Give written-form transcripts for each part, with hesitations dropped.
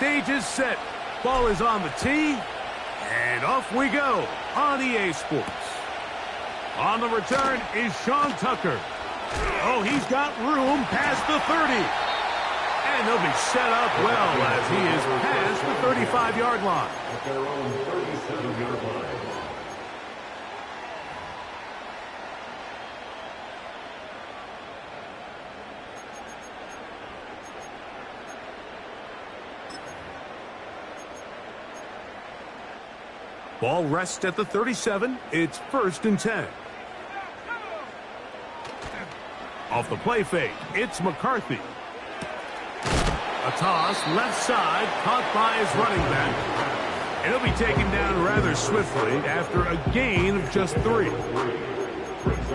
stage is set. Ball is on the tee, and off we go on EA Sports. On the return is Sean Tucker. Oh, he's got room past the 30. And he'll be set up well as he is past the 35-yard line. At their own 37-yard line. Ball rests at the 37. It's 1st and 10. Off the play fake, it's McCarthy. A toss, left side, caught by his running back. And he'll be taken down rather swiftly after a gain of just 3.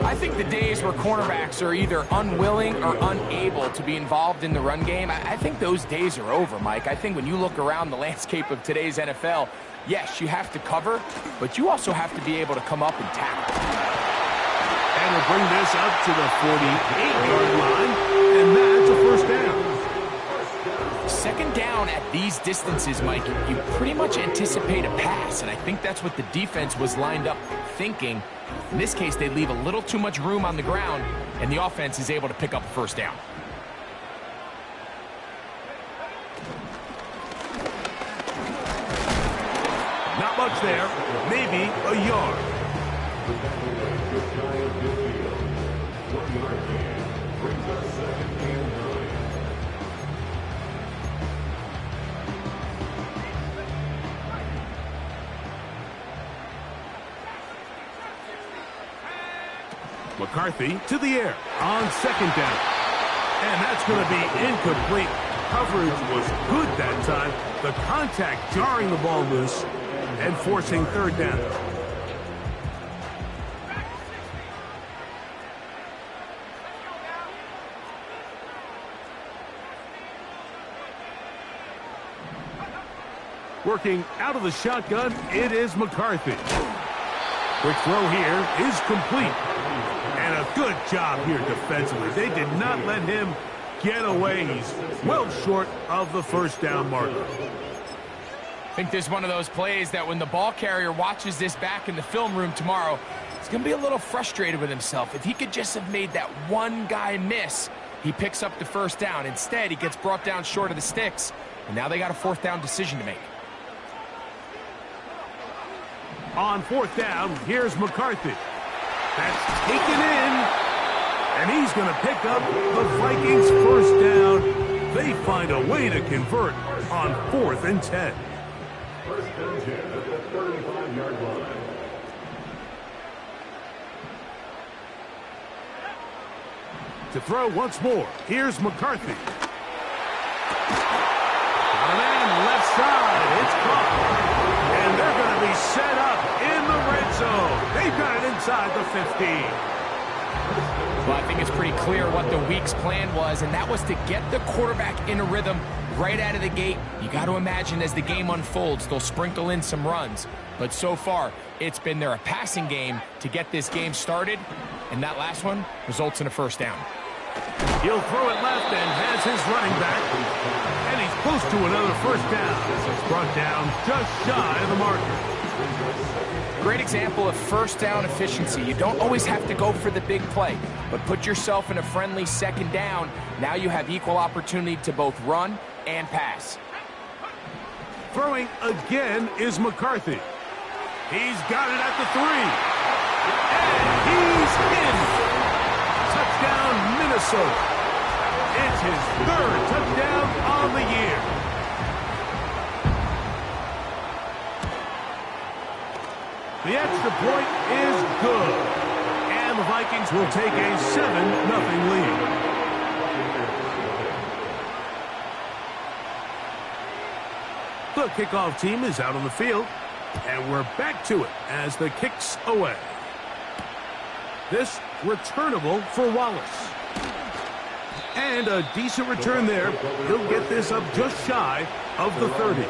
I think the days where cornerbacks are either unwilling or unable to be involved in the run game, I think those days are over, Mike. I think when you look around the landscape of today's NFL, yes, you have to cover, but you also have to be able to come up and tackle. And we'll bring this up to the 48-yard line, and that's a 1st down. 2nd down at these distances, Mike, you pretty much anticipate a pass, and I think that's what the defense was lined up thinking. In this case, they leave a little too much room on the ground, and the offense is able to pick up a 1st down. Not much there, maybe a yard. McCarthy to the air on 2nd down. And that's going to be incomplete. Coverage was good that time. The contact jarring the ball loose and forcing 3rd down. Working out of the shotgun, it is McCarthy. Quick throw here is complete. And a good job here defensively. They did not let him get away. He's well short of the 1st down marker. I think this is one of those plays that when the ball carrier watches this back in the film room tomorrow, he's going to be a little frustrated with himself. If he could just have made that one guy miss, he picks up the 1st down. Instead, he gets brought down short of the sticks, and now they got a 4th down decision to make. On 4th down, here's McCarthy. That's taken in, and he's going to pick up the Vikings' 1st down. They find a way to convert on 4th and 10. 1st and 10 at the 35-yard line. To throw once more, here's McCarthy. Got a man left side, it's caught. And they're going to be set up in the red zone. They've got it inside the 15. Well, I think it's pretty clear what the week's plan was, and that was to get the quarterback in a rhythm right out of the gate. You got to imagine as the game unfolds, they'll sprinkle in some runs. But so far, it's been a passing game to get this game started, and that last one results in a 1st down. He'll throw it left and has his running back. And he's close to another 1st down. It's brought down just shy of the marker. Great example of 1st down efficiency. You don't always have to go for the big play, but put yourself in a friendly 2nd down. Now you have equal opportunity to both run and pass. Throwing again is McCarthy. He's got it at the 3. And he's in. Touchdown, Minnesota. It's his 3rd touchdown on the year. The extra point is good. And the Vikings will take a 7-0 lead. The kickoff team is out on the field. And we're back to it as the kick's away. This returnable for Wallace. And a decent return there. He'll get this up just shy of the 30.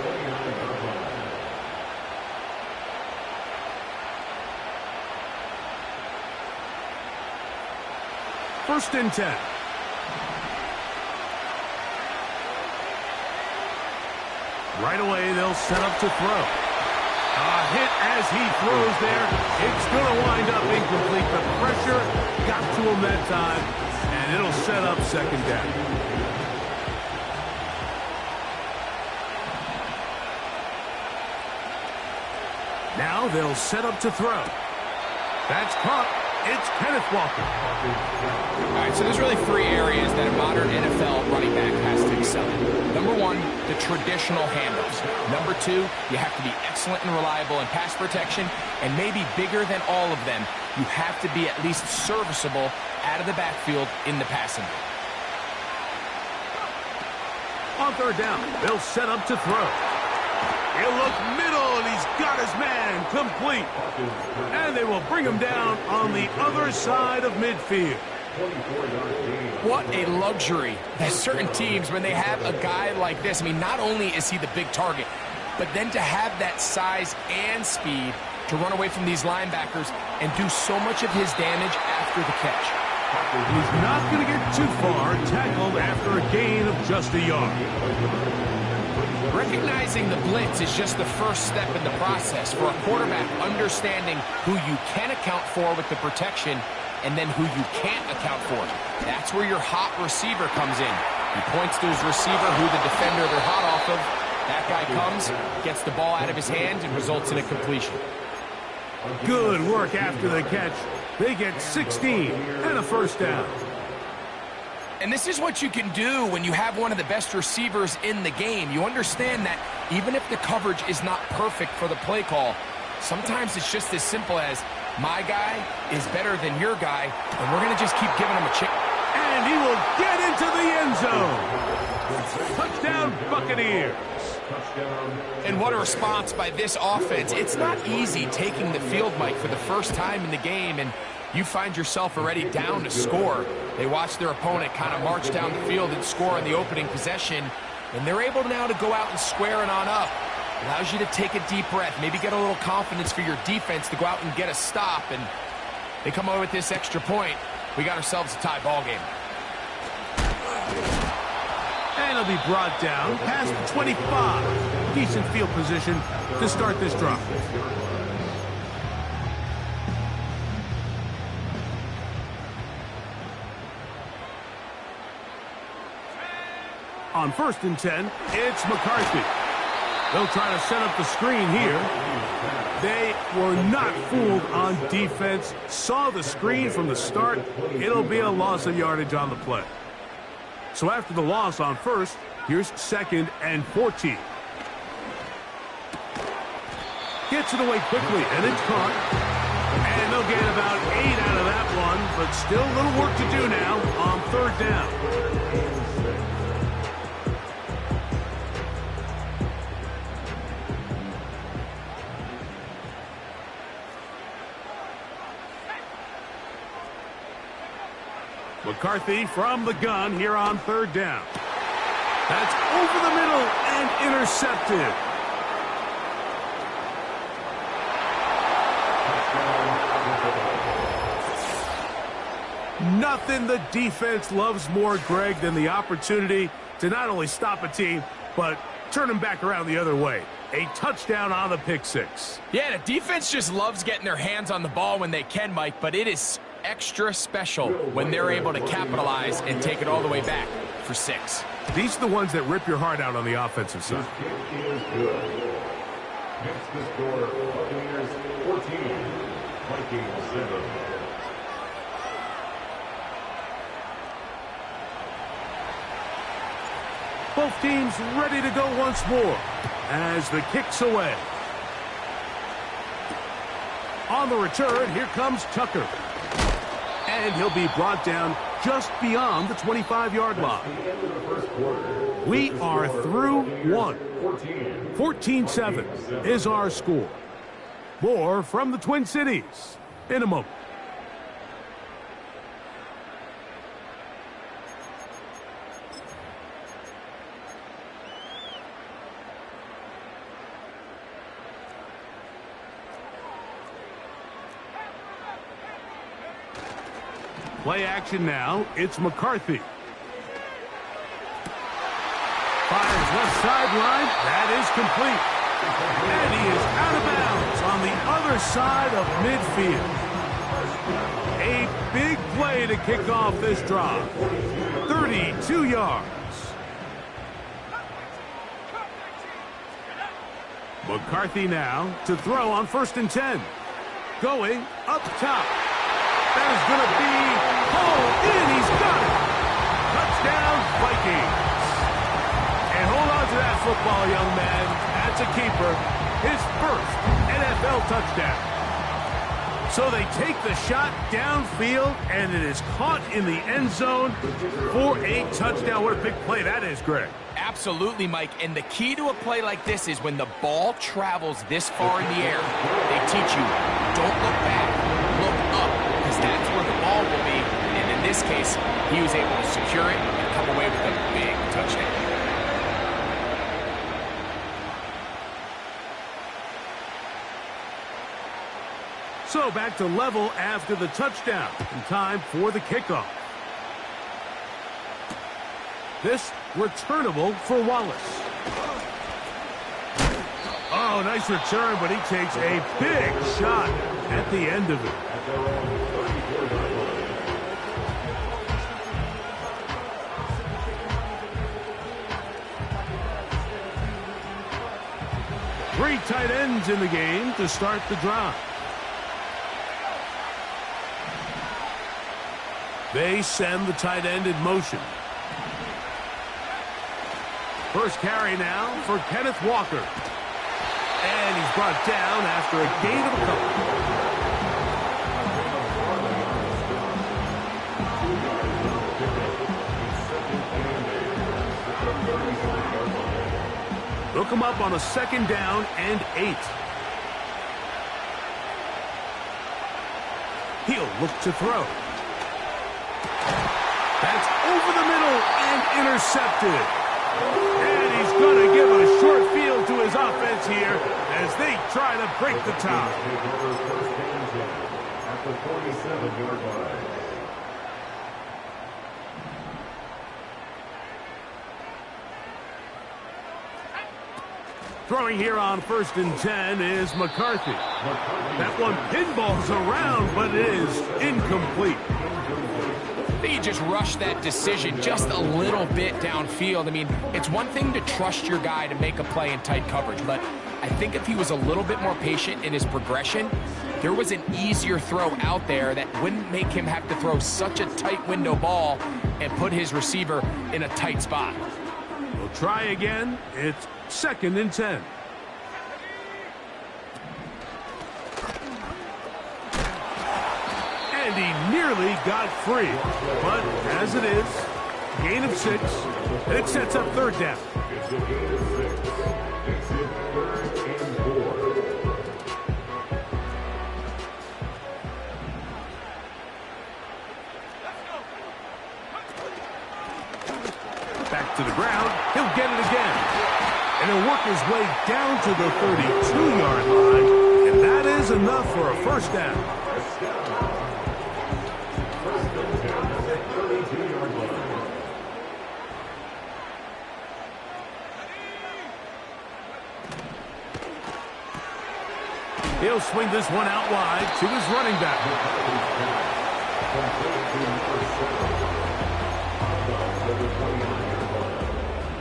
First and 10. Right away, they'll set up to throw. A hit as he throws there. It's going to wind up incomplete. The pressure got to him that time, and it'll set up second down. Now they'll set up to throw. That's caught. It's Kenneth Walker. All right, so there's really three areas that a modern NFL running back has to excel in. Number one, the traditional handoffs. Number two, you have to be excellent and reliable in pass protection. And maybe bigger than all of them, you have to be at least serviceable out of the backfield in the passing game. On third down, they'll set up to throw. He'll look middle, and he's got his man complete. And they will bring him down on the other side of midfield. What a luxury that certain teams, when they have a guy like this, I mean, not only is he the big target, but then to have that size and speed to run away from these linebackers and do so much of his damage after the catch. He's not going to get too far, tackled after a gain of just a yard. Recognizing the blitz is just the first step in the process for a quarterback, understanding who you can account for with the protection and then who you can't account for. That's where your hot receiver comes in. He points to his receiver, who the defender they're hot off of. That guy comes, gets the ball out of his hand, and results in a completion. Good work after the catch. They get 16 and a first down. And this is what you can do when you have one of the best receivers in the game. You understand that even if the coverage is not perfect for the play call, sometimes it's just as simple as, my guy is better than your guy, and we're going to just keep giving him a chance. And he will get into the end zone. Touchdown, Buccaneers. And what a response by this offense. It's not easy taking the field, Mike, for the first time in the game, and you find yourself already down to score. They watch their opponent kind of march down the field and score in the opening possession, and they're able now to go out and square it on up. Allows you to take a deep breath, maybe get a little confidence for your defense to go out and get a stop, and they come away with this extra point. We got ourselves a tie ball game. And he'll be brought down past the 25. Decent field position to start this drive. On 1st and 10, it's McCarthy. They'll try to set up the screen here. They were not fooled on defense. Saw the screen from the start. It'll be a loss of yardage on the play. So after the loss on 1st, here's 2nd and 14. Gets it away quickly, and it's caught. And they'll get about 8 out of that one, but still a little work to do now on 3rd down. McCarthy from the gun here on 3rd down. That's over the middle and intercepted. Nothing the defense loves more, Greg, than the opportunity to not only stop a team, but turn them back around the other way. A touchdown on the pick six. Yeah, the defense just loves getting their hands on the ball when they can, Mike, but it is extra special when they're able to capitalize and take it all the way back for 6. These are the ones that rip your heart out on the offensive side. Next to score, Buccaneers 14, Vikings 7. Both teams ready to go once more as the kick's away. On the return, here comes Tucker. And he'll be brought down just beyond the 25-yard line. We are through one. 14-7 is our score. More from the Twin Cities in a moment. Play action now. It's McCarthy. Fires left side sideline. That is complete. And he is out of bounds on the other side of midfield. A big play to kick off this drive. 32 yards. McCarthy now to throw on 1st and 10. Going up top. That is going to be pulled in. He's got it. Touchdown, Vikings. And hold on to that football, young man. That's a keeper. His first NFL touchdown. So they take the shot downfield, and it is caught in the end zone for a touchdown. What a big play that is, Greg. Absolutely, Mike. And the key to a play like this is when the ball travels this far in the air, they teach you, don't look back, look up, because that's where the ball will be. And in this case, he was able to secure it and come away with a big touchdown. So back to level after the touchdown. And time for the kickoff. This returnable for Wallace. Oh, nice return, but he takes a big shot at the end of it. Three tight ends in the game to start the drive. They send the tight end in motion. First carry now for Kenneth Walker. And he's brought down after a gain of a couple. Look him up on a 2nd down and 8. He'll look to throw. That's over the middle and intercepted. And he's going to give a short field to his offense here as they try to break the tie. At the 47-yard line. Throwing here on 1st and 10 is McCarthy. That one pinballs around, but it is incomplete. He just rushed that decision just a little bit downfield. I mean, it's one thing to trust your guy to make a play in tight coverage, but I think if he was a little bit more patient in his progression, there was an easier throw out there that wouldn't make him have to throw such a tight window ball and put his receiver in a tight spot. We'll try again. It's 2nd and 10. And he nearly got free. But as it is, gain of 6. And it sets up 3rd down. It's a gain of 6. It's in 3rd and 4. Back to the ground. He'll get it again. And he'll work his way down to the 32-yard line. And that is enough for a 1st down. He'll swing this one out wide to his running back.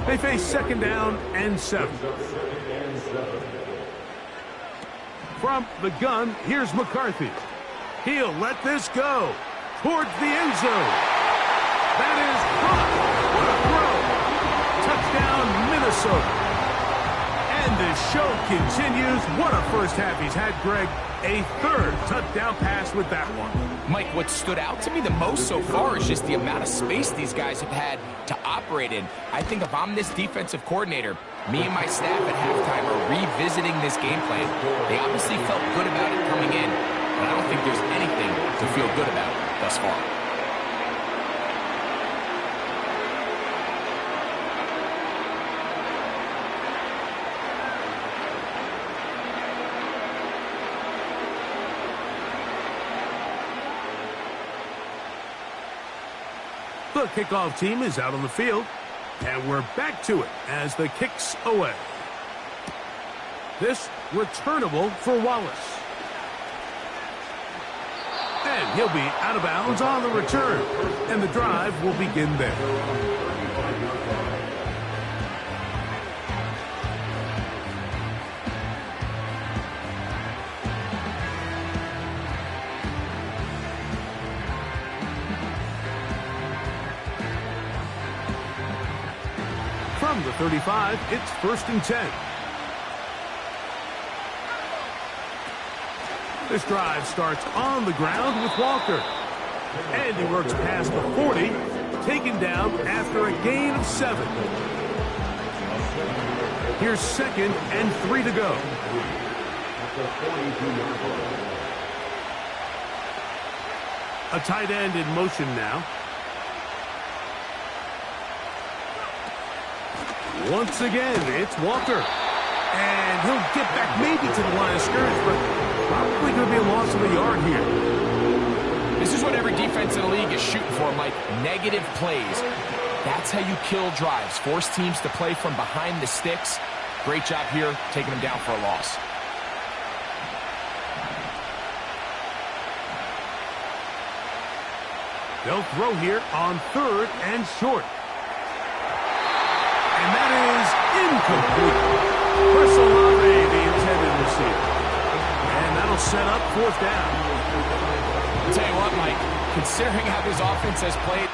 They face 2nd down and 7. From the gun, here's McCarthy. He'll let this go towards the end zone. That is caught. What a throw. Touchdown, Minnesota. And the show continues. What a first half he's had, Greg. A 3rd touchdown pass with that one. Mike, what stood out to me the most so far is just the amount of space these guys have had to operate in. I think if I'm this defensive coordinator, me and my staff at halftime are revisiting this game plan. They obviously felt good about it coming in, but I don't think there's anything to feel good about thus far. The kickoff team is out on the field. And we're back to it as the kick's away. This returnable for Wallace. And he'll be out of bounds on the return. And the drive will begin there. From the 35, it's 1st and 10. This drive starts on the ground with Walker. And he works past the 40, taken down after a gain of 7. Here's 2nd and 3 to go. A tight end in motion now. Once again, it's Walker. And he'll get back maybe to the line of scrimmage, but probably going to be a loss of a yard here. This is what every defense in the league is shooting for, Mike. Negative plays. That's how you kill drives. Force teams to play from behind the sticks. Great job here, taking them down for a loss. They'll throw here on 3rd and short. And that is incomplete. Chris Olave, the intended receiver. And that'll set up 4th down. I'll tell you what, Mike, considering how this offense has played,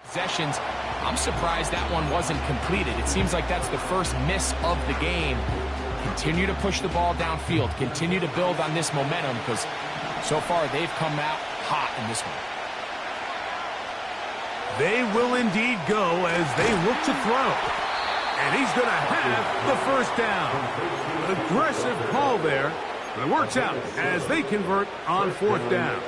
possessions, I'm surprised that one wasn't completed. It seems like that's the first miss of the game. Continue to push the ball downfield. Continue to build on this momentum because so far they've come out hot in this one. They will indeed go as they look to throw. And he's going to have the 1st down. Aggressive call there, but it works out as they convert on 4th down.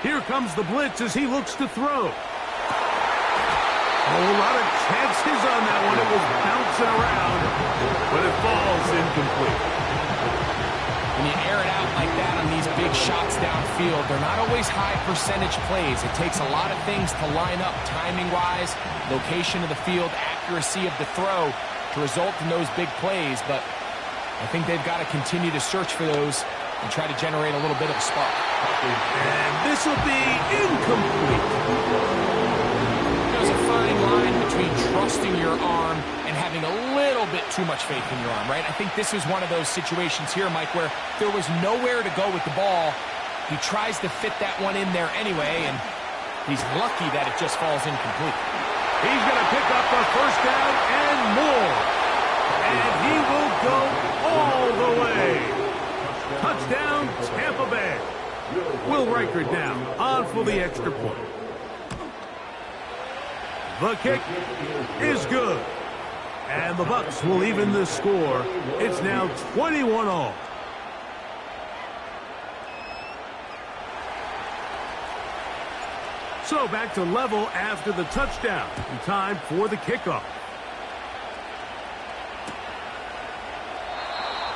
Here comes the blitz as he looks to throw. A whole lot of chances on that one. It was bouncing around, but it falls incomplete. When you air it out like that on these big shots downfield, they're not always high percentage plays. It takes a lot of things to line up timing-wise, location of the field, accuracy of the throw to result in those big plays, but I think they've got to continue to search for those and try to generate a little bit of a spark. And this will be incomplete. There's a fine line between trusting your arm and having a little bit too much faith in your arm, right? I think this is one of those situations here, Mike, where there was nowhere to go with the ball. He tries to fit that one in there anyway, and he's lucky that it just falls incomplete. He's going to pick up the 1st down and more. And he will go all the way. Touchdown, Tampa Bay. Will Riker down on for the extra point. The kick is good. And the Bucs will even the score. It's now 21-all. So back to level after the touchdown. In time for the kickoff.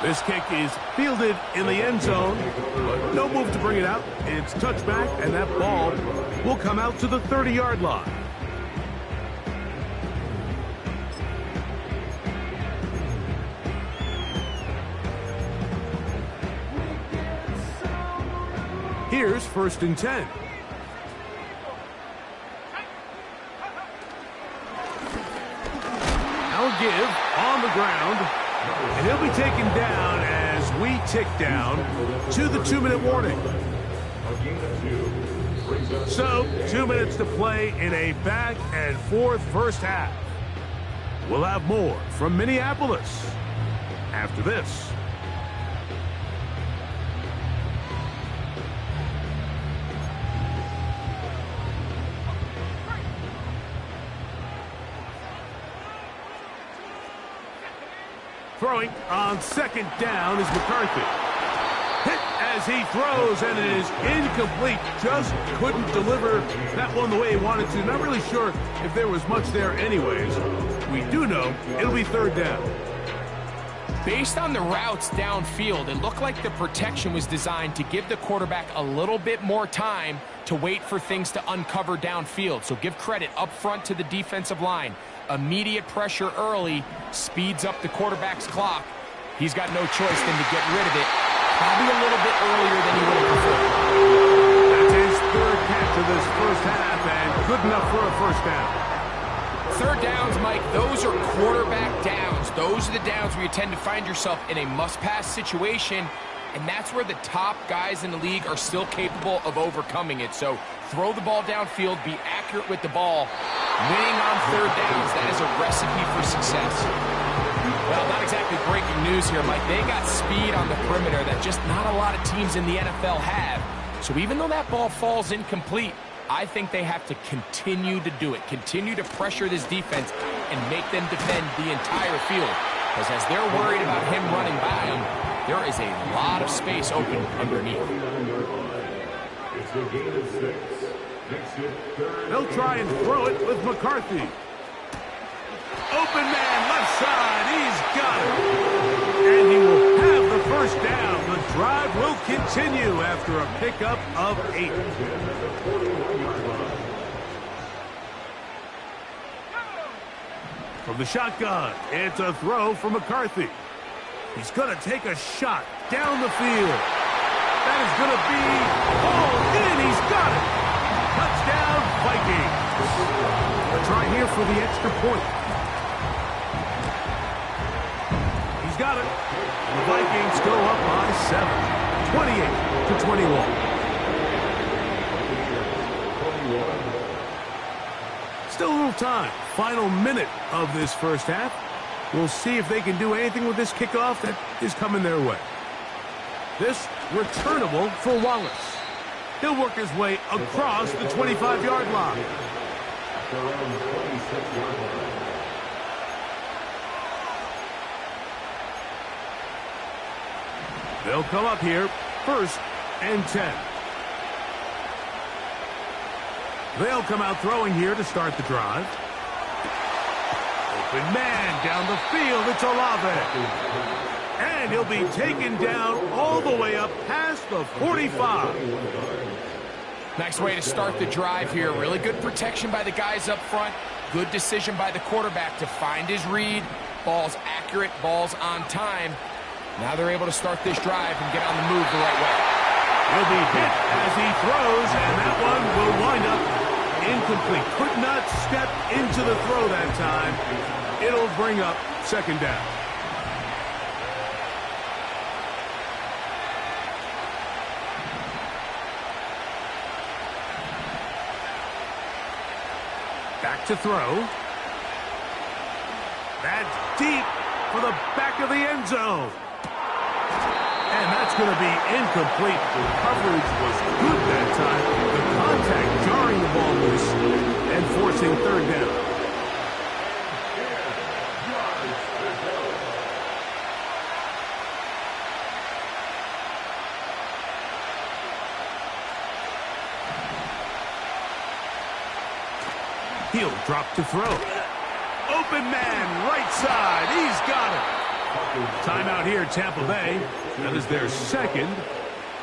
This kick is fielded in the end zone, but no move to bring it out. It's touchback, and that ball will come out to the 30-yard line. Here's 1st and 10. Now give on the ground. And he'll be taken down as we tick down to the 2-minute warning. So, 2 minutes to play in a back-and-forth first half. We'll have more from Minneapolis after this. Throwing on second down is McCarthy. Hit as he throws, and it is incomplete. Just couldn't deliver that one the way he wanted to. Not really sure if there was much there anyways. We do know it'll be third down. Based on the routes downfield, it looked like the protection was designed to give the quarterback a little bit more time to wait for things to uncover downfield. So give credit up front to the defensive line. Immediate pressure early speeds up the quarterback's clock. He's got no choice than to get rid of it, probably a little bit earlier than he would have preferred. That's his third catch of this first half, and good enough for a first down. Third downs, Mike, those are quarterback downs. Those are the downs where you tend to find yourself in a must-pass situation, and that's where the top guys in the league are still capable of overcoming it. So throw the ball downfield, be accurate with the ball. Winning on third downs, that is a recipe for success. Well, not exactly breaking news here, Mike. They got speed on the perimeter that just not a lot of teams in the NFL have. So even though that ball falls incomplete, I think they have to continue to do it, continue to pressure this defense and make them defend the entire field. Because as they're worried about him running by them, there is a lot of space open underneath. It's the game of 6. They'll try and throw it with McCarthy. Open man, left side, he's got it. And he will have the first down. The drive will continue after a pickup of 8. From the shotgun, it's a throw for McCarthy. He's going to take a shot down the field. That is going to be hauled in. He's got it. Touchdown, Vikings. A try here for the extra point. He's got it. The Vikings go up by 7, 28-21. Still a little time. Final minute of this first half. We'll see if they can do anything with this kickoff that is coming their way. This returnable for Wallace. He'll work his way across the 25-yard line. They'll come up here, 1st and 10. They'll come out throwing here to start the drive. Open man down the field. It's Olave. And he'll be taken down all the way up past the 45. Nice way to start the drive here. Really good protection by the guys up front. Good decision by the quarterback to find his read. Ball's accurate, ball's on time. Now they're able to start this drive and get on the move the right way. He'll be hit as he throws, and that one will wind up incomplete. Could not step into the throw that time. It'll bring up second down. Back to throw. That's deep for the back of the end zone. And that's going to be incomplete. The coverage was good that time. The contact jarring the ball loose and forcing third down. He'll drop to throw. Open man, right side. He's got it. Timeout here, Tampa Bay. That is their second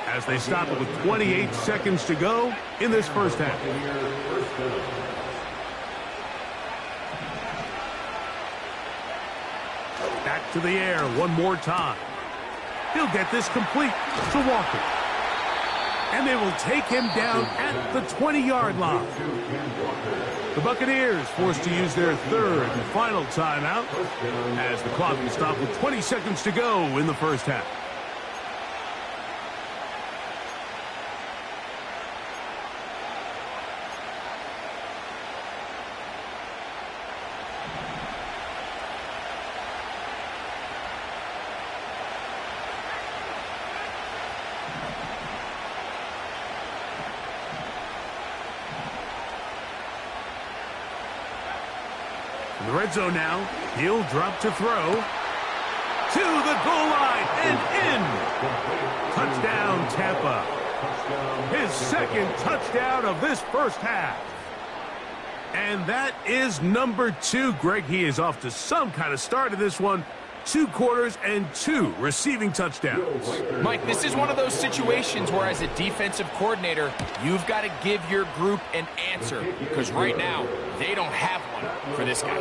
as they stop it with 28 seconds to go in this first half. Back to the air one more time. He'll get this complete to Walker. And they will take him down at the 20-yard line. The Buccaneers forced to use their third and final timeout as the clock will stop with 20 seconds to go in the first half. In the red zone now, he'll drop to throw. to the goal line and in. Touchdown, Tampa. His second touchdown of this first half. And that is number 2. Greg, he is off to some kind of start in this one. 2 quarters and 2 receiving touchdowns. Mike, this is one of those situations where as a defensive coordinator, you've got to give your group an answer. Because right now, they don't have one for this guy.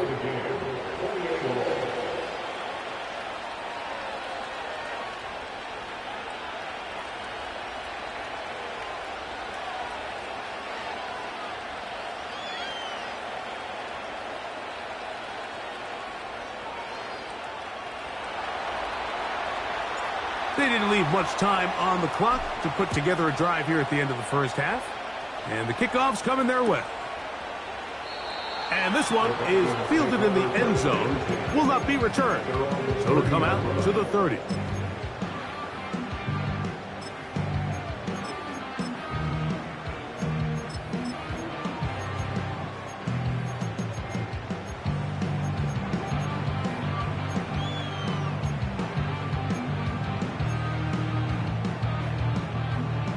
They didn't leave much time on the clock to put together a drive here at the end of the first half. And the kickoff's coming their way. And this one is fielded in the end zone. Will not be returned. So it'll come out to the 30.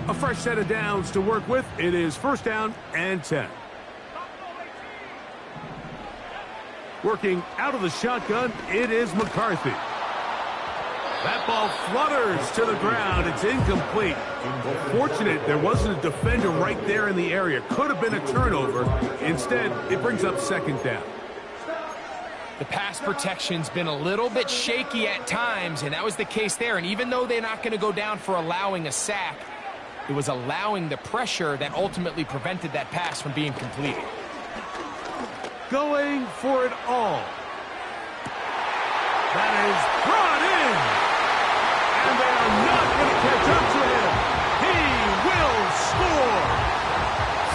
A fresh set of downs to work with. It is first down and 10. Working out of the shotgun, it is McCarthy. That ball flutters to the ground. It's incomplete. Fortunate there wasn't a defender right there in the area. Could have been a turnover. Instead, it brings up second down. The pass protection's been a little bit shaky at times, and that was the case there. And even though they're not going to go down for allowing a sack, it was allowing the pressure that ultimately prevented that pass from being completed. Going for it all. That is brought in. And they are not going to catch up to him. He will score.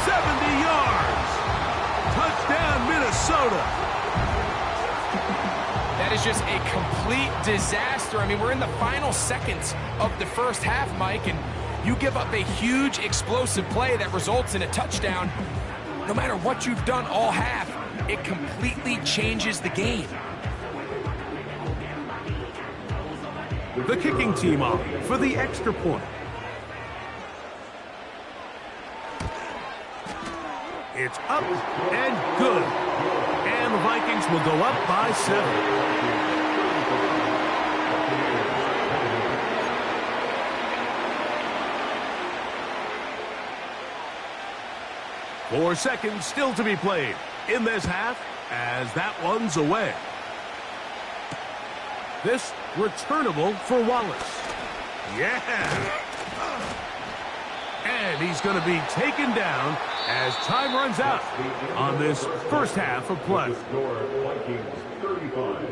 70 yards. Touchdown, Minnesota. That is just a complete disaster. I mean, we're in the final seconds of the first half, Mike, and you give up a huge explosive play that results in a touchdown. No matter what you've done all half, it completely changes the game. The kicking team off for the extra point. It's up and good. And the Vikings will go up by 7. 4 seconds still to be played in this half as that one's away. This returnable for Wallace. Yeah. And he's going to be taken down as time runs out on this first half of play. Vikings 35,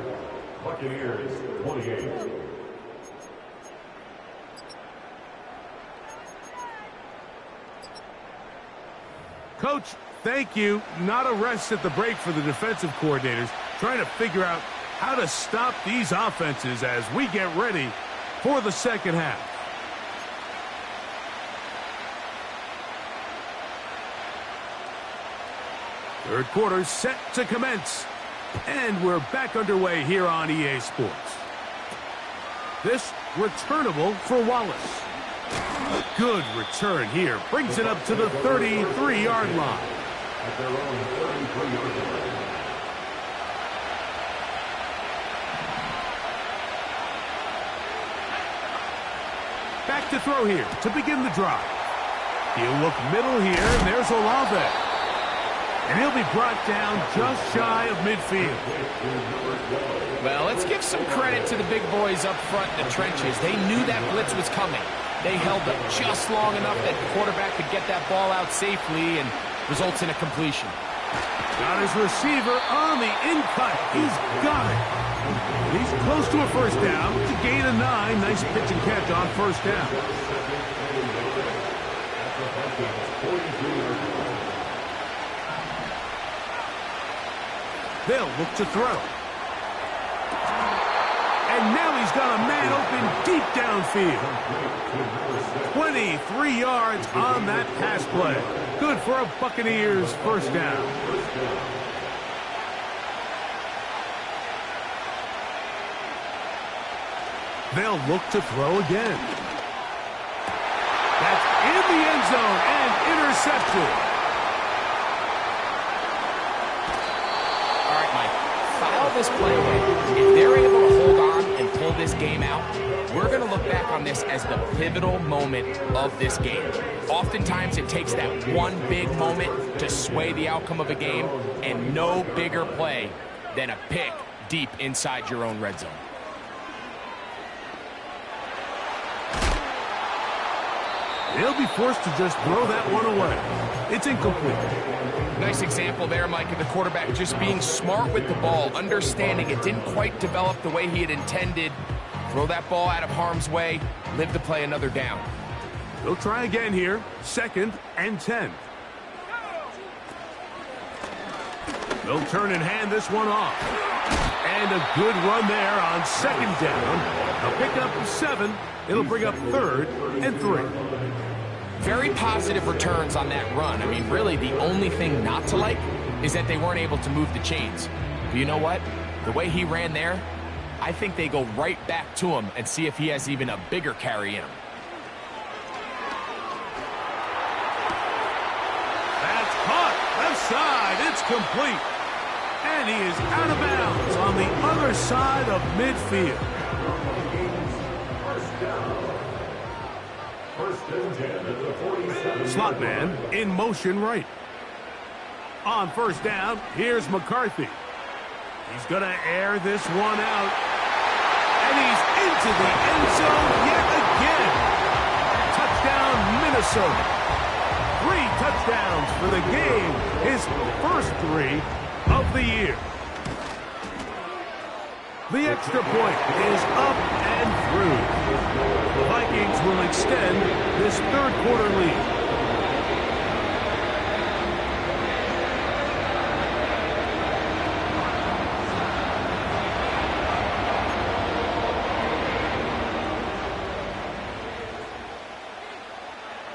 Buccaneers 28. Coach, thank you. Not a rest at the break for the defensive coordinators, trying to figure out how to stop these offenses as we get ready for the second half. Third quarter set to commence. And we're back underway here on EA Sports. This returnable for Wallace. A good return here. Brings it up to the 33-yard line. At their own 33-yard line. Back to throw here to begin the drive. He'll look middle here, and there's Olave. And he'll be brought down just shy of midfield. Well, let's give some credit to the big boys up front in the trenches. They knew that blitz was coming. They held up just long enough that the quarterback could get that ball out safely and results in a completion. Got his receiver on the in-cut. He's got it. He's close to a first down. It's a gain of 9. Nice pitch and catch on first down. They'll look to throw. And now he's got a man open deep downfield. 23 yards on that pass play. Good for a Buccaneers first down. They'll look to throw again. That's in the end zone and intercepted. All right, Mike, file this play away. If they're able to hold on and pull this game out, we're going to look back on this as the pivotal moment of this game. Oftentimes, it takes that one big moment to sway the outcome of a game, and no bigger play than a pick deep inside your own red zone. He'll be forced to just throw that one away. It's incomplete. Nice example there, Mike, of the quarterback just being smart with the ball, understanding it didn't quite develop the way he had intended. Throw that ball out of harm's way, live to play another down. They'll try again here, 2nd and 10. They'll turn and hand this one off. And a good run there on 2nd down. They'll pick up 7. It'll bring up 3rd and 3. Very positive returns on that run. I mean, really, the only thing not to like is that they weren't able to move the chains. But you know what? The way he ran there, I think they go right back to him and see if he has even a bigger carry in him. That's caught. Left side. It's complete. And he is out of bounds on the other side of midfield. Slot man in motion right. On 1st down, here's McCarthy. He's going to air this one out. And he's into the end zone yet again. Touchdown, Minnesota. 3 touchdowns for the game. His first 3 of the year. The extra point is up and through. The Vikings will extend this 3rd quarter lead.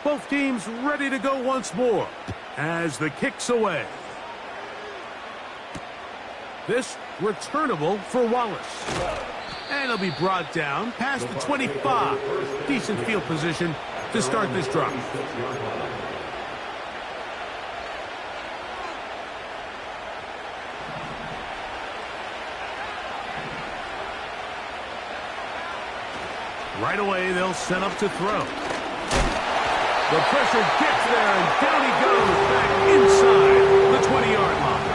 Both teams ready to go once more as the kick's away. This returnable for Wallace. And he'll be brought down past the 25. Decent field position to start this drive. Right away, they'll set up to throw. The pressure gets there, and down he goes back inside the 20-yard line.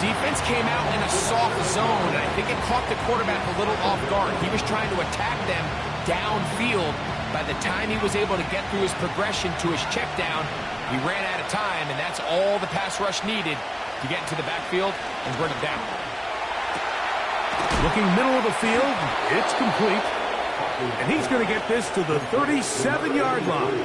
Defense came out in a soft zone, and I think it caught the quarterback a little off guard. He was trying to attack them downfield. By the time he was able to get through his progression to his check down, he ran out of time, and that's all the pass rush needed to get into the backfield and bring him down. Looking middle of the field, it's complete. And he's going to get this to the 37-yard line.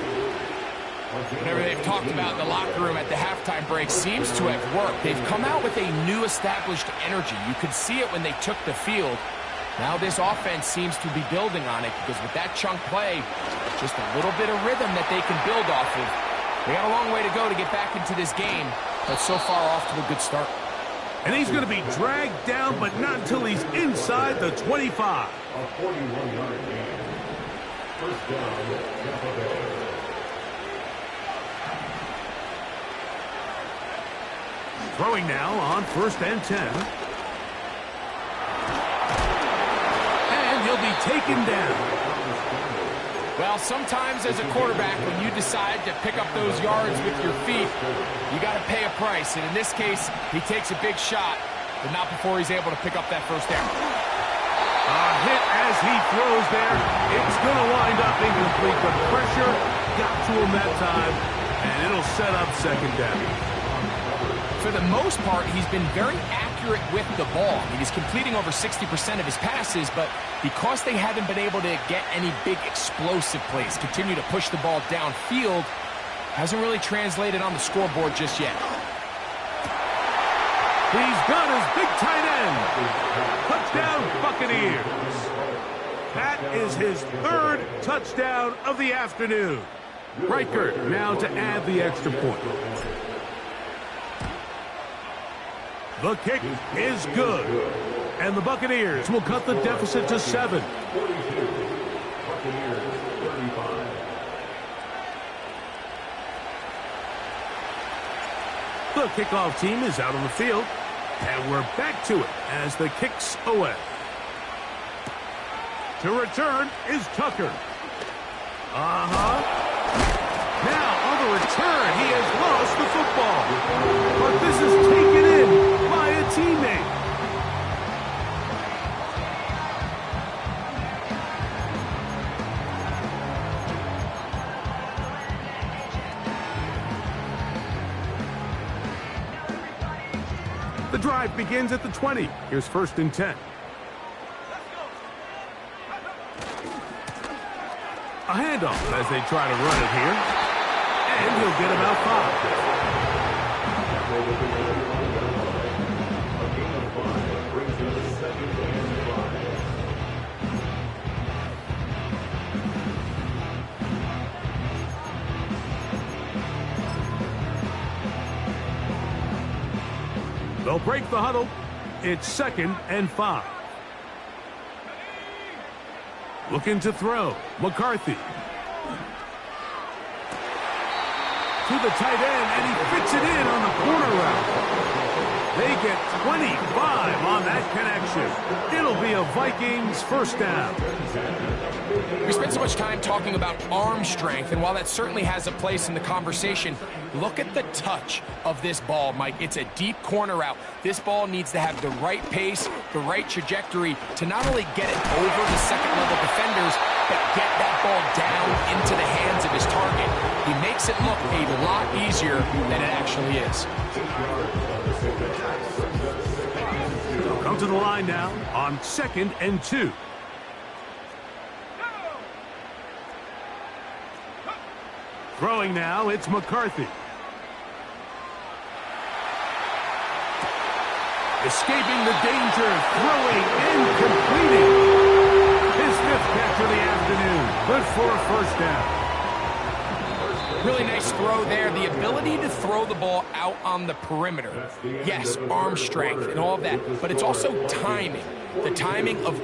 Whatever they've talked about in the locker room at the halftime break seems to have worked. They've come out with a new established energy. You could see it when they took the field. Now this offense seems to be building on it because with that chunk play, just a little bit of rhythm that they can build off of. They got a long way to go to get back into this game, but so far off to a good start. And he's going to be dragged down, but not until he's inside the 25. A 41-yard gain. 1st down, Tampa Bay. Throwing now on 1st and 10. And he'll be taken down. Well, sometimes as a quarterback, when you decide to pick up those yards with your feet, you got to pay a price. And in this case, he takes a big shot, but not before he's able to pick up that 1st down. A hit as he throws there. It's going to wind up incomplete, but pressure got to him that time, and it'll set up 2nd down. For the most part, he's been very accurate with the ball. I mean, he's completing over 60% of his passes, but because they haven't been able to get any big explosive plays, continue to push the ball downfield, hasn't really translated on the scoreboard just yet. He's got his big tight end. Touchdown, Buccaneers. That is his 3rd touchdown of the afternoon. Reichert now to add the extra point. The kick is good. And the Buccaneers will cut the deficit to 7. 42. Buccaneers 35. The kickoff team is out on the field. And we're back to it as the kick's away. To return is Tucker. Now on the return, he has lost the football. But this is taken in by a teammate. The drive begins at the 20. Here's 1st and 10. A handoff as they try to run it here. And he'll get about 5. A gain of 5 brings him to 2nd and 5. They'll break the huddle. It's 2nd and 5. Looking to throw. McCarthy. To the tight end, and he fits it in on the corner route. They get 25 on that connection. It'll be a Vikings 1st down. We spent so much time talking about arm strength, and while that certainly has a place in the conversation, look at the touch of this ball, Mike. It's a deep corner route. This ball needs to have the right pace, the right trajectory to not only get it over the second-level defenders, but get that ball down into the hands of his target. He makes it look a lot easier than it actually is. They'll come to the line now on 2nd and 2. Throwing now, it's McCarthy. Escaping the danger, throwing and completing. His 5th catch of the afternoon. Good for a 1st down. Really nice throw there. The ability to throw the ball out on the perimeter. Yes, arm strength and all of that, but it's also timing. The timing of...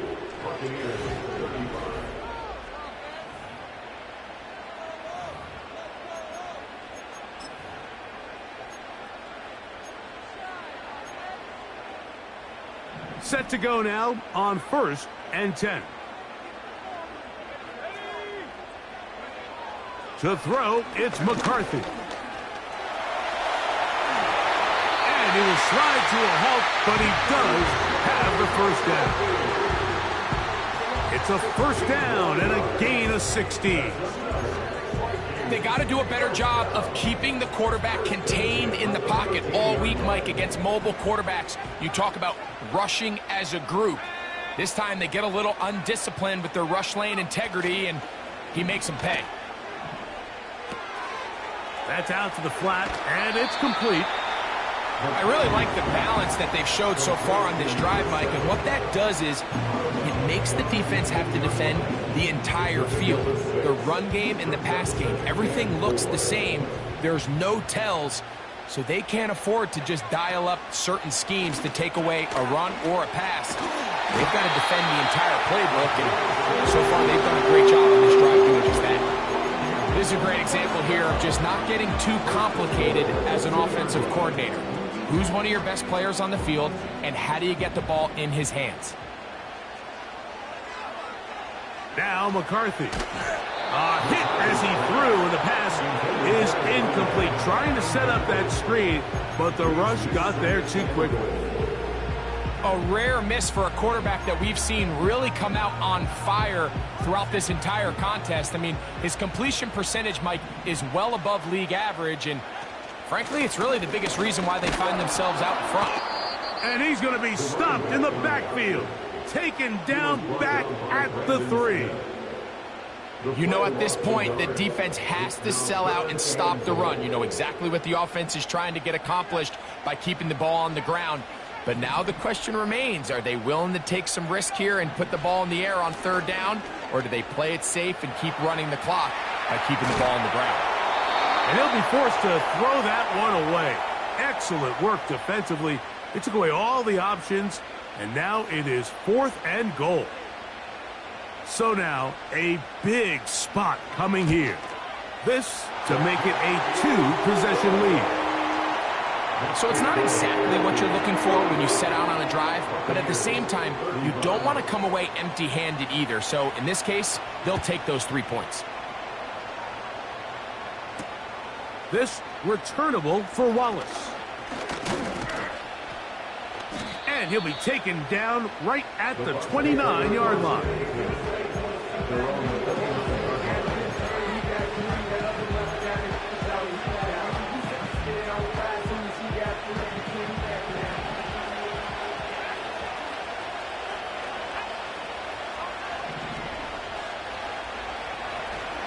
Set to go now on 1st and 10. To throw, it's McCarthy. And he will slide to a halt, but he does have the 1st down. It's a 1st down and a gain of 16. They got to do a better job of keeping the quarterback contained in the pocket all week, Mike, against mobile quarterbacks. You talk about rushing as a group. This time they get a little undisciplined with their rush lane integrity, and he makes them pay. That's out to the flat, and it's complete. I really like the balance that they've showed so far on this drive, Mike, and what that does is it makes the defense have to defend the entire field. The run game and the pass game, everything looks the same. There's no tells, so they can't afford to just dial up certain schemes to take away a run or a pass. They've got to defend the entire playbook, and so far they've done a great job on this drive doing just that. This is a great example here of just not getting too complicated as an offensive coordinator. Who's one of your best players on the field, and how do you get the ball in his hands? Now McCarthy. A hit as he threw, and the pass is incomplete. Trying to set up that screen, but the rush got there too quickly. A rare miss for a quarterback that we've seen really come out on fire throughout this entire contest. I mean, his completion percentage, Mike, is well above league average, and frankly, it's really the biggest reason why they find themselves out in front. And he's going to be stopped in the backfield. Taken down back at the 3. You know, at this point, the defense has to sell out and stop the run. You know exactly what the offense is trying to get accomplished by keeping the ball on the ground. But now the question remains, are they willing to take some risk here and put the ball in the air on 3rd down? Or do they play it safe and keep running the clock by keeping the ball on the ground? And he'll be forced to throw that one away. Excellent work defensively. They took away all the options, And now it is 4th and goal. So now a big spot coming here. This to make it a 2-possession lead. So it's not exactly what you're looking for when you set out on a drive, but at the same time, you don't want to come away empty-handed either. So in this case, they'll take those 3 points. This returnable for Wallace. And he'll be taken down right at the 29-yard line.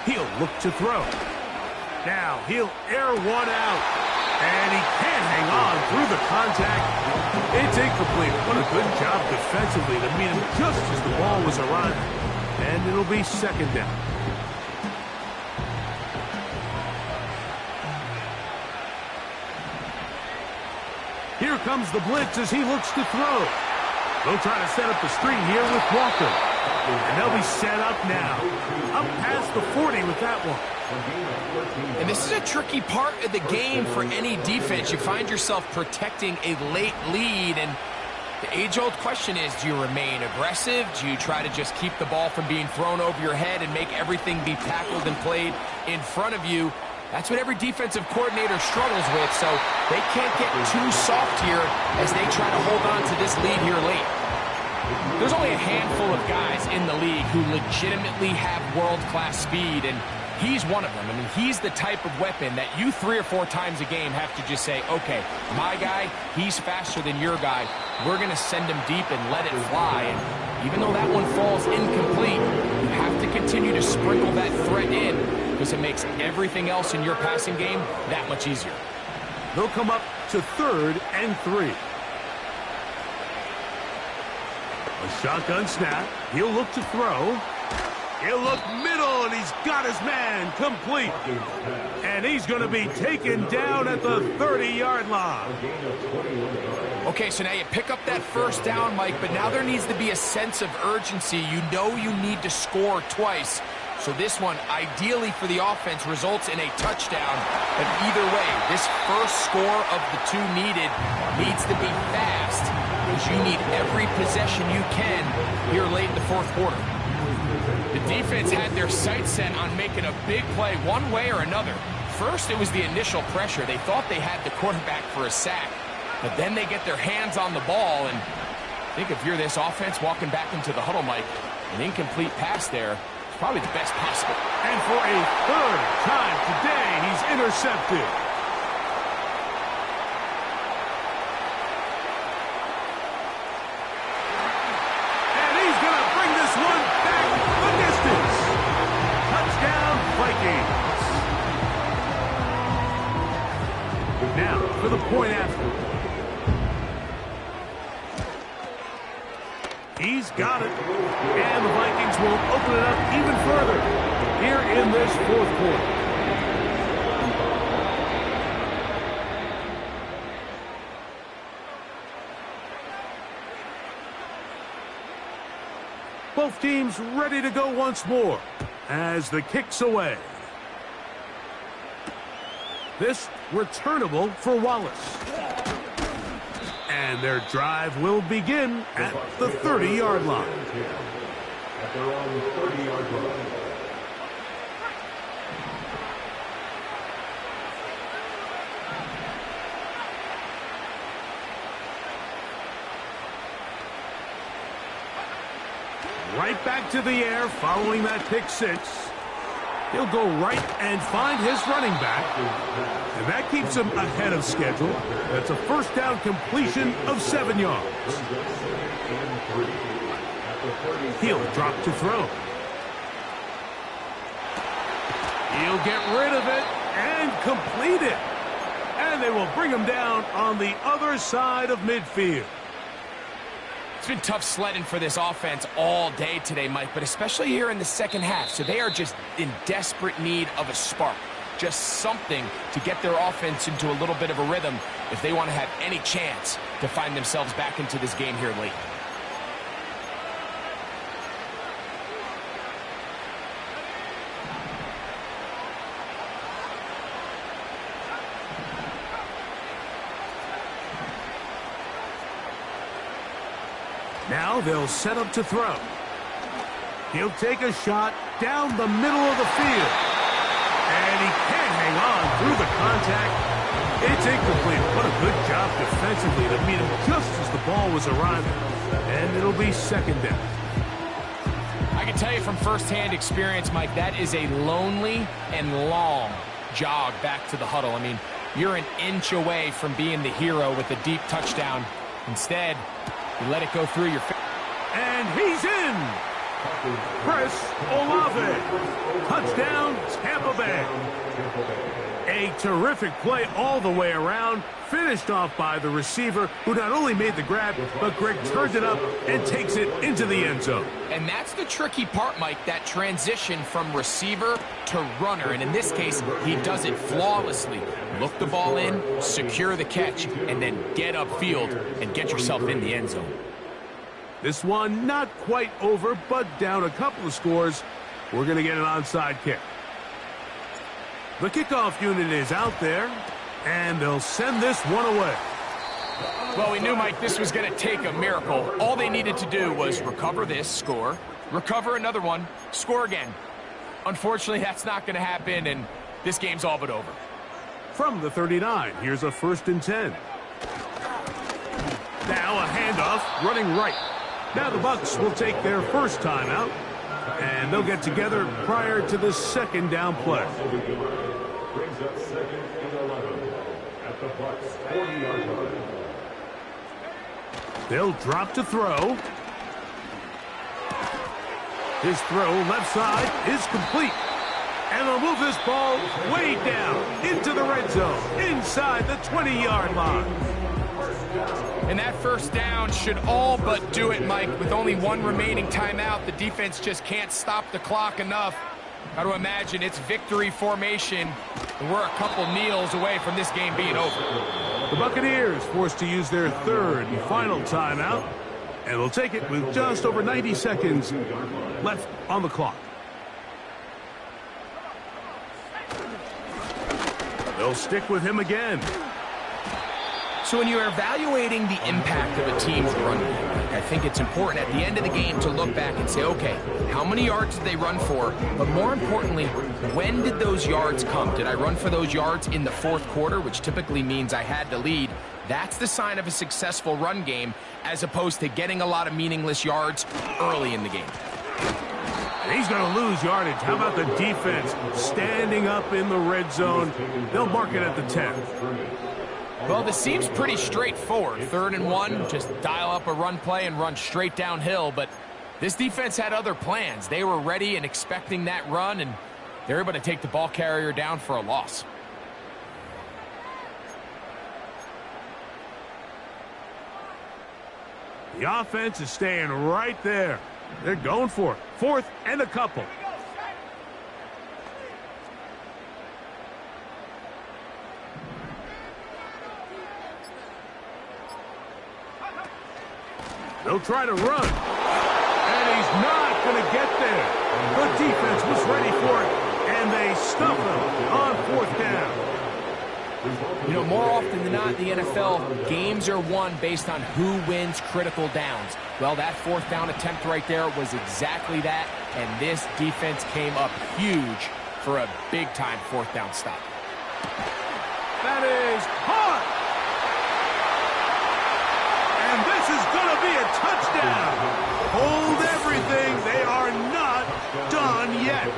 He'll look to throw. Now he'll air one out. And he can't hang on through the contact. It's incomplete. What a good job defensively to meet him just as the ball was arriving. And it'll be 2nd down. Here comes the blitz as he looks to throw. They'll try to set up the screen here with Walker. And they'll be set up now. Up past the 40 with that one. And this is a tricky part of the game for any defense. You find yourself protecting a late lead, and the age-old question is, do you remain aggressive? Do you try to just keep the ball from being thrown over your head and make everything be tackled and played in front of you? That's what every defensive coordinator struggles with, so they can't get too soft here as they try to hold on to this lead here late. There's only a handful of guys in the league who legitimately have world-class speed, and he's one of them. I mean, he's the type of weapon that you 3 or 4 times a game have to just say, okay, my guy, he's faster than your guy. We're going to send him deep and let it fly. And even though that one falls incomplete, you have to continue to sprinkle that threat in because it makes everything else in your passing game that much easier. They'll come up to 3rd and 3. A shotgun snap. He'll look to throw. He'll look middle, and he's got his man complete. And he's going to be taken down at the 30-yard line. Okay, so now you pick up that 1st down, Mike, but now there needs to be a sense of urgency. You know you need to score twice. So this one, ideally for the offense, results in a touchdown. But either way, this first score of the 2 needed needs to be fast because you need every possession you can here late in the 4th quarter. The defense had their sights set on making a big play one way or another. First, it was the initial pressure. They thought they had the quarterback for a sack. But then they get their hands on the ball, and I think if you're this offense walking back into the huddle, Mike, an incomplete pass there is probably the best possible. And for a 3rd time today, he's intercepted. And he's going to bring this one back the distance. Touchdown, Vikings. Now for the point after. He's got it. And the Vikings will open it up even further here in this 4th quarter. Both teams ready to go once more as the kick's away. This returnable for Wallace. And their drive will begin at the 30-yard line. At their own 30-yard line. Right back to the air following that pick 6. He'll go right and find his running back. And that keeps him ahead of schedule. That's a 1st down completion of 7 yards. He'll drop to throw. He'll get rid of it and complete it. And they will bring him down on the other side of midfield. It's been tough sledding for this offense all day today, Mike, but especially here in the 2nd half. So they are just in desperate need of a spark, just something to get their offense into a little bit of a rhythm if they want to have any chance to find themselves back into this game here late. Now they'll set up to throw. He'll take a shot down the middle of the field. And he can't hang on through the contact. It's incomplete. What a good job defensively to meet him just as the ball was arriving. And it'll be second down. I can tell you from firsthand experience, Mike, that is a lonely and long jog back to the huddle. I mean, you're an inch away from being the hero with a deep touchdown. Instead, you let it go through your face. And he's in. Chris Olave. Touchdown, Tampa Bay. A terrific play all the way around, finished off by the receiver, who not only made the grab, but Greg turns it up and takes it into the end zone. And that's the tricky part, Mike, that transition from receiver to runner. And in this case, he does it flawlessly. Look the ball in, secure the catch, and then get upfield and get yourself in the end zone. This one not quite over, but down a couple of scores. We're going to get an onside kick. The kickoff unit is out there, and they'll send this one away. Well, we knew, Mike, this was going to take a miracle. All they needed to do was recover this, score, recover another one, score again. Unfortunately, that's not going to happen, and this game's all but over. From the 39, here's a 1st and 10. Now a handoff, running right. Now the Bucs will take their first timeout, and they'll get together prior to the second down play. Brings up 2nd and 11 at the Bucs 40-yard line. They'll drop to throw. His throw left side is complete. And they'll move this ball way down into the red zone, inside the 20-yard line. And that first down should all but do it, Mike. With only one remaining timeout, the defense just can't stop the clock enough. Got to imagine it's victory formation, and we're a couple kneels away from this game being over. The Buccaneers forced to use their third and final timeout, and they'll take it with just over 90 seconds left on the clock. They'll stick with him again. So when you're evaluating the impact of a team's run game, I think it's important at the end of the game to look back and say, okay, how many yards did they run for? But more importantly, when did those yards come? Did I run for those yards in the fourth quarter, which typically means I had to lead? That's the sign of a successful run game, as opposed to getting a lot of meaningless yards early in the game. And he's going to lose yardage. How about the defense standing up in the red zone? They'll mark it at the 10. Well, this seems pretty straightforward. 3rd and 1, just dial up a run play and run straight downhill. But this defense had other plans. They were ready and expecting that run, and they're able to take the ball carrier down for a loss. The offense is staying right there. They're going for it. 4th and a couple. They'll try to run. And he's not going to get there. The defense was ready for it, and they stuff him on 4th down. You know, more often than not in the NFL, games are won based on who wins critical downs. Well, that 4th down attempt right there was exactly that, and this defense came up huge for a big-time 4th down stop. That is hard. And this is going to be a touchdown. Hold everything. They are not done yet.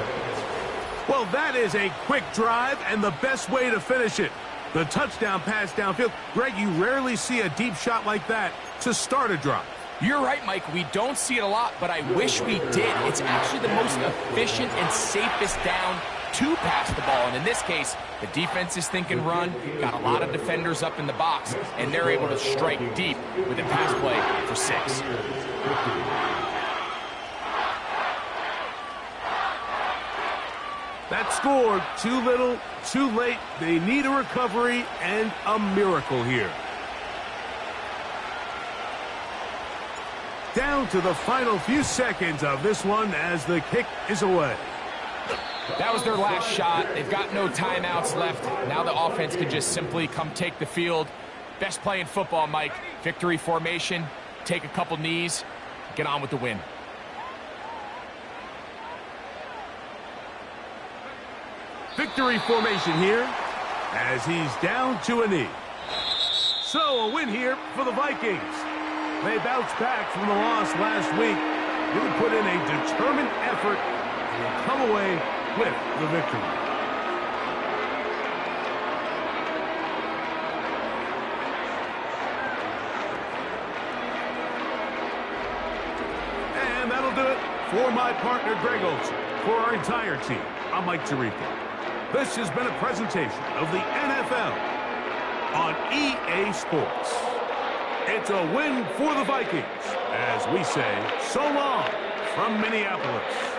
Well, that is a quick drive and the best way to finish it. The touchdown pass downfield. Greg, you rarely see a deep shot like that to start a drive. You're right, Mike. We don't see it a lot, but I wish we did. It's actually the most efficient and safest down to pass the ball. And in this case, the defense is thinking run, got a lot of defenders up in the box, and they're able to strike deep with a pass play for 6. That scored too little, too late. They need a recovery and a miracle here. Down to the final few seconds of this one as the kick is away. That was their last shot. They've got no timeouts left. Now the offense can just simply come take the field. Best play in football, Mike. Victory formation, take a couple knees, get on with the win. Victory formation here as he's down to a knee. So a win here for the Vikings. They bounced back from the loss last week. They will put in a determined effort and will come away with the victory. And that'll do it for my partner, Greg Olson. For our entire team, I'm Mike Tirico. This has been a presentation of the NFL on EA Sports. It's a win for the Vikings, as we say so long from Minneapolis.